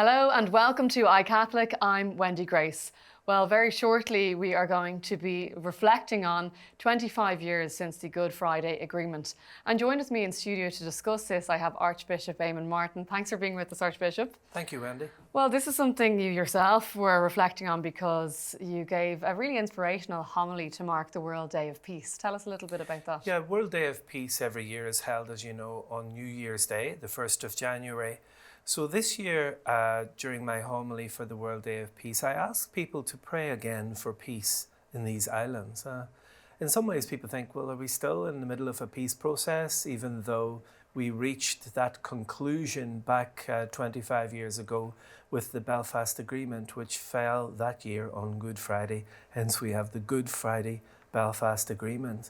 Hello and welcome to iCatholic. I'm Wendy Grace. Well, very shortly we are going to be reflecting on 25 years since the Good Friday Agreement. And joined with me in studio to discuss this, I have Archbishop Eamon Martin. Thanks for being with us, Archbishop. Thank you, Wendy. Well, this is something you yourself were reflecting on because you gave a really inspirational homily to mark the World Day of Peace. Tell us a little bit about that. Yeah, World Day of Peace every year is held, as you know, on New Year's Day, the 1st of January. So this year, during my homily for the World Day of Peace, I asked people to pray again for peace in these islands. In some ways, people think, well, are we still in the middle of a peace process, even though we reached that conclusion back 25 years ago with the Belfast Agreement, which fell that year on Good Friday. Hence, we have the Good Friday Belfast Agreement.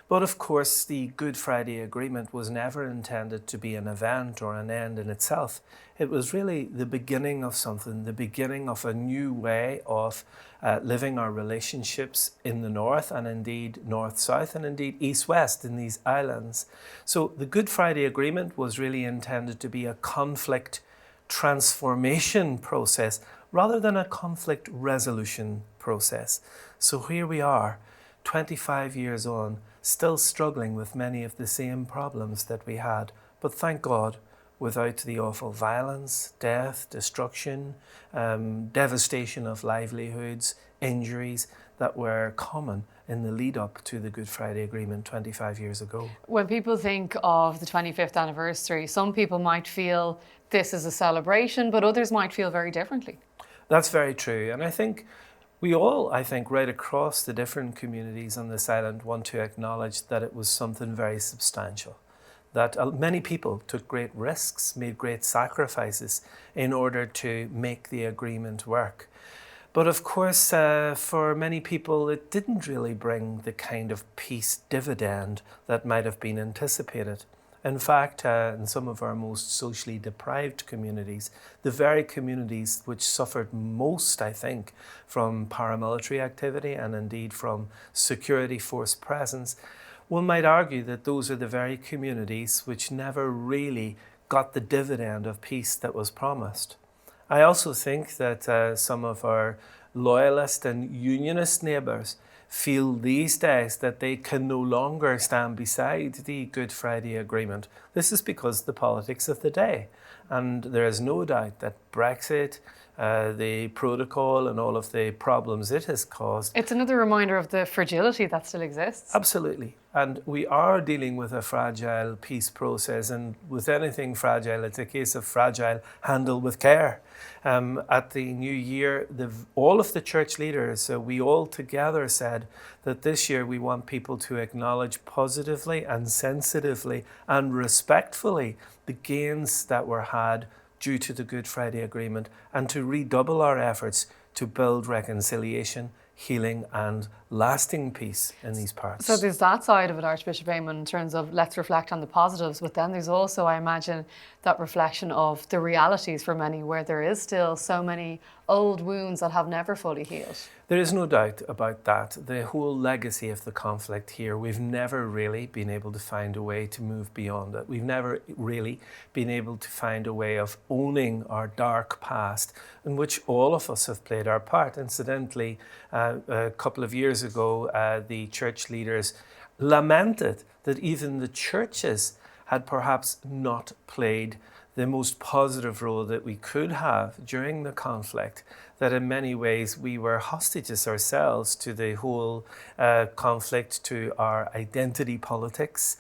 But of course, the Good Friday Agreement was never intended to be an event or an end in itself. It was really the beginning of something, the beginning of a new way of living our relationships in the north and indeed north-south and indeed east-west in these islands. So the Good Friday Agreement was really intended to be a conflict transformation process rather than a conflict resolution process. So here we are, 25 years on, still struggling with many of the same problems that we had. But thank God, without the awful violence, death, destruction, devastation of livelihoods, injuries that were common in the lead up to the Good Friday Agreement 25 years ago. When people think of the 25th anniversary, some people might feel this is a celebration, but others might feel very differently. That's very true. And I think we all, right across the different communities on this island, want to acknowledge that it was something very substantial, that many people took great risks, made great sacrifices in order to make the agreement work. But of course, for many people, it didn't really bring the kind of peace dividend that might have been anticipated. In fact, in some of our most socially deprived communities, the very communities which suffered most, I think, from paramilitary activity and indeed from security force presence, one might argue that those are the very communities which never really got the dividend of peace that was promised. I also think that some of our loyalist and unionist neighbours feel these days that they can no longer stand beside the Good Friday Agreement. This is because of the politics of the day. And there is no doubt that Brexit, the protocol and all of the problems it has caused. It's another reminder of the fragility that still exists. Absolutely. And we are dealing with a fragile peace process, and with anything fragile, it's a case of fragile handle with care. At the new year, all of the church leaders, we all together said that this year we want people to acknowledge positively and sensitively and respectfully the gains that were had due to the Good Friday Agreement, and to redouble our efforts to build reconciliation, healing and lasting peace in these parts. So there's that side of it, Archbishop Eamon, in terms of let's reflect on the positives, but then there's also, I imagine, that reflection of the realities for many where there is still so many old wounds that have never fully healed. There is no doubt about that. The whole legacy of the conflict here, we've never really been able to find a way to move beyond it. We've never really been able to find a way of owning our dark past in which all of us have played our part. Incidentally, a couple of years ago, the church leaders lamented that even the churches had perhaps not played the most positive role that we could have during the conflict, that in many ways we were hostages ourselves to the whole conflict, to our identity politics.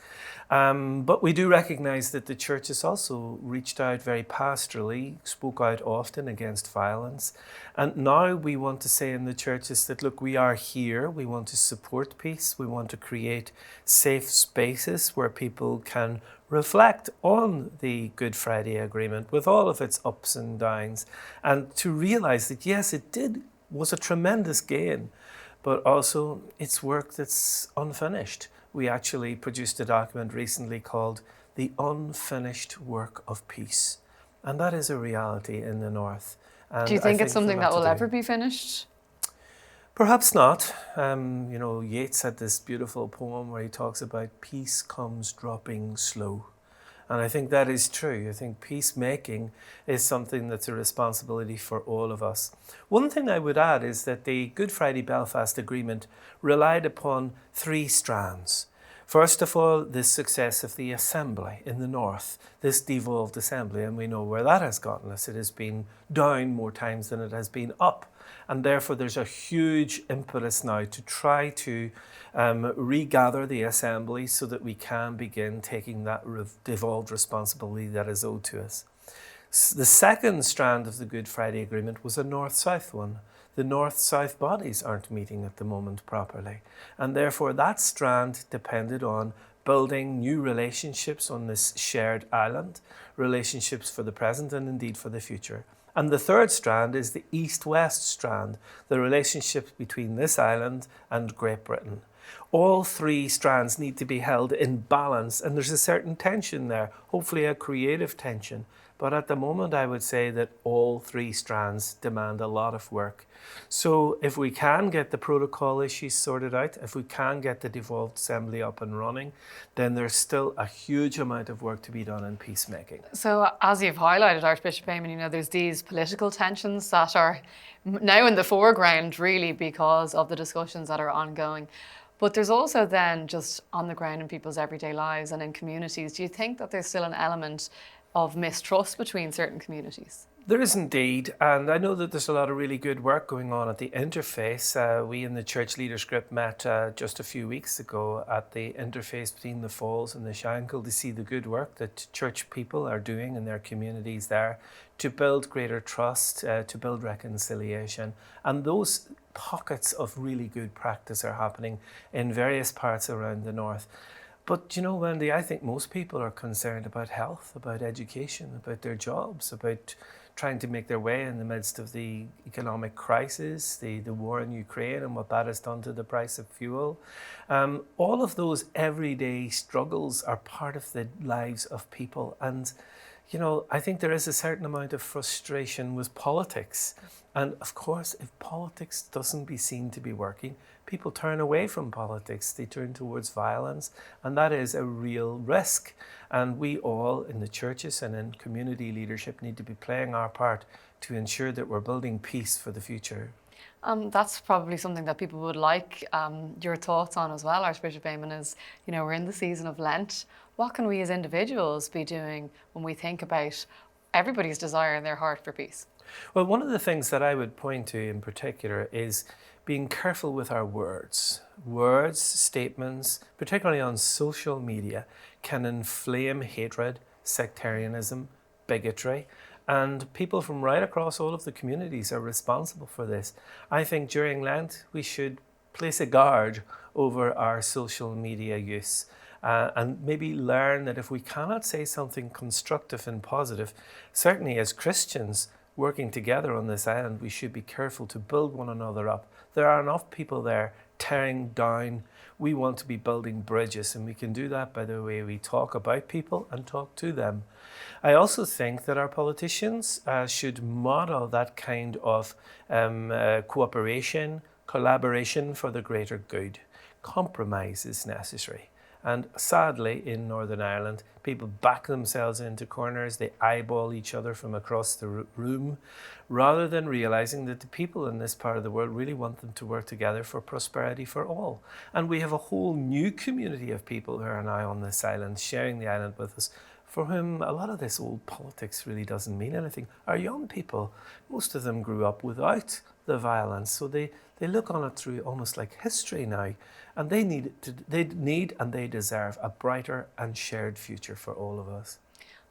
But we do recognize that the church has also reached out very pastorally, spoke out often against violence. And now we want to say in the churches that, look, we are here, we want to support peace, we want to create safe spaces where people can reflect on the Good Friday Agreement with all of its ups and downs, and to realize that yes, was a tremendous gain, but also it's work that's unfinished. We actually produced a document recently called The Unfinished Work of Peace, and that is a reality in the North. And do you think it's something that will ever be finished? Perhaps not. Yeats had this beautiful poem where he talks about peace comes dropping slow. And I think that is true. I think peacemaking is something that's a responsibility for all of us. One thing I would add is that the Good Friday Belfast Agreement relied upon 3 strands. First of all, the success of the assembly in the north, this devolved assembly, and we know where that has gotten us. It has been down more times than it has been up. And therefore, there's a huge impetus now to try to regather the assembly so that we can begin taking that devolved responsibility that is owed to us. The second strand of the Good Friday Agreement was a north-south one. The north-south bodies aren't meeting at the moment properly. And therefore, that strand depended on building new relationships on this shared island, relationships for the present and indeed for the future. And the third strand is the east-west strand, the relationship between this island and Great Britain. All 3 strands need to be held in balance, and there's a certain tension there, hopefully a creative tension. But at the moment, I would say that all 3 strands demand a lot of work. So if we can get the protocol issues sorted out, if we can get the devolved assembly up and running, then there's still a huge amount of work to be done in peacemaking. So as you've highlighted, Archbishop Eamon, there's these political tensions that are now in the foreground really because of the discussions that are ongoing. But there's also then just on the ground in people's everyday lives and in communities. Do you think that there's still an element of mistrust between certain communities? There is indeed, and I know that there's a lot of really good work going on at the interface. We in the Church Leaders Group met just a few weeks ago at the interface between the Falls and the Shankill to see the good work that church people are doing in their communities there to build greater trust, to build reconciliation. And those pockets of really good practice are happening in various parts around the north. But you know, Wendy, I think most people are concerned about health, about education, about their jobs, about trying to make their way in the midst of the economic crisis, the war in Ukraine and what that has done to the price of fuel. All of those everyday struggles are part of the lives of people. And, you know, I think there is a certain amount of frustration with politics. And of course, if politics doesn't be seen to be working, people turn away from politics, they turn towards violence, and that is a real risk. And we all in the churches and in community leadership need to be playing our part to ensure that we're building peace for the future. That's probably something that people would like your thoughts on as well, Archbishop Eamon, is, we're in the season of Lent. What can we as individuals be doing when we think about everybody's desire in their heart for peace? Well, one of the things that I would point to in particular is being careful with our words. Words, statements, particularly on social media, can inflame hatred, sectarianism, bigotry, and people from right across all of the communities are responsible for this. I think during Lent we should place a guard over our social media use and maybe learn that if we cannot say something constructive and positive, certainly as Christians working together on this island, we should be careful to build one another up. There are enough people there tearing down. We want to be building bridges, and we can do that by the way we talk about people and talk to them. I also think that our politicians should model that kind of cooperation, collaboration for the greater good. Compromise is necessary. And sadly, in Northern Ireland, people back themselves into corners, they eyeball each other from across the room, rather than realizing that the people in this part of the world really want them to work together for prosperity for all. And we have a whole new community of people who are now on this island, sharing the island with us, for whom a lot of this old politics really doesn't mean anything. Our young people, most of them grew up without the violence, so they look on it through almost like history now, and they need and they deserve a brighter and shared future for all of us.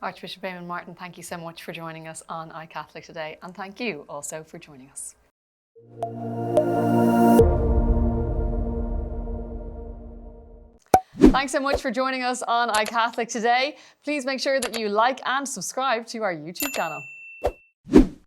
Archbishop Eamon Martin, thank you so much for joining us on iCatholic today, and thank you also for joining us. Thanks so much for joining us on iCatholic today. Please make sure that you like and subscribe to our YouTube channel.